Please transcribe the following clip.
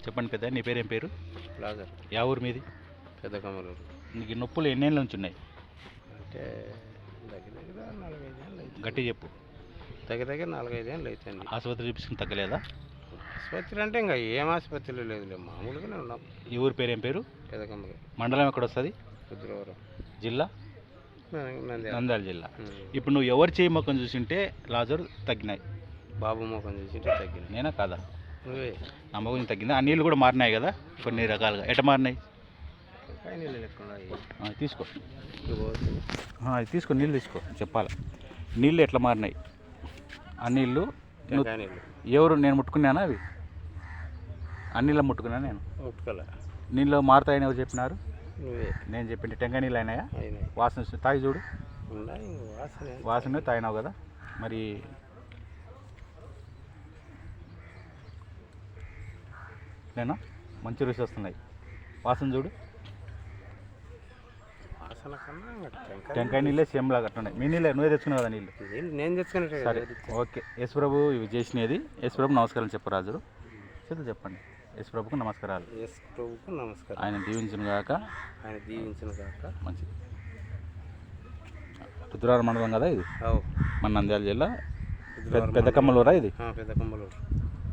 చెప్పండి పెద్ద, నీ పేరేం పేరు? లాజర్. యా ఊరు మీది? పెద్ద కమలూరు. నీకు ఈ నొప్పులు ఎన్నేళ్ళ నుంచి ఉన్నాయి? అంటే దగ్గర దగ్గర 4-5 ఏళ్ళు అవుతుంది. గట్టి చెప్పు. దగ్గర దగ్గర 4-5 ఏళ్ళు అవుతుంది. ఆసుపత్రి చూపించుకుని తగ్గలేదా? ఆసుపత్రి అంటే ఇంకా ఏం ఆసుపత్రిలో లేదులే, మామూలుగానే ఉన్నాం. ఈ ఊరి పేరేం పేరు? పెద్ద కమలూరు. మండలం ఎక్కడ వస్తుంది? రుద్రవరం. జిల్లా? నంద్యాల. నంద్యాల జిల్లా. ఇప్పుడు నువ్వు ఎవరు చేయి మొక్కం చూసింటే లాజర్ తగ్గినాయి? బాబు మొఖం చూసింటే తగ్గింది. నేనా కాదా? నువ్వే. నా మొఖం తగ్గింది. ఆ నీళ్ళు కూడా మారినాయి కదా కొన్ని రకాలుగా. ఎట మారినాయి? నీళ్ళు లెక్క తీసుకో. అది తీసుకో, నీళ్ళు తీసుకో. చెప్పాలి నీళ్ళు ఎట్లా మారినాయి ఆ నీళ్ళు. ఎవరు? నేను ముట్టుకున్నానా అవి? ఆ నీళ్ళు ముట్టుకున్నా నేను? ముట్టుకోలే. నీళ్ళు మారుతాయని ఎవరు చెప్పినారు? నువ్వే. నేను చెప్పింది టెంకాయ నీళ్ళు అయినాయా? అయినాయి. వాసన తాగి చూడు. వాసన వాసన తాగినావు కదా మరి. నేనా మంచి రుచి వస్తున్నాయి. వాసన చూడు. వాసన కన్నా టెంకాయ నీళ్ళే సేమ్ లాగా అట్టున్నాయి. మీ నీళ్ళే నువ్వే తెచ్చుకున్నావు కదా నీళ్ళు? నేను తెచ్చుకునే. సరే ఓకే. యేసు ప్రభు ఇవి చేసినది. యేసు ప్రభు నమస్కారం చెప్పు రాజురు. చేతులు చెప్పండి. యేసు ప్రభుకు నమస్కారాలు. యేసు ప్రభుకు నమస్కారం. ఆయన దీవించును గాక. ఆయన దీవించును గాక. మంచిది. రుద్రవరం మండలం కదా ఇది? మన నంద్యాల జిల్లా. పెద్ద కమ్మలూరా ఇది? పెద్ద కమ్మలూరు.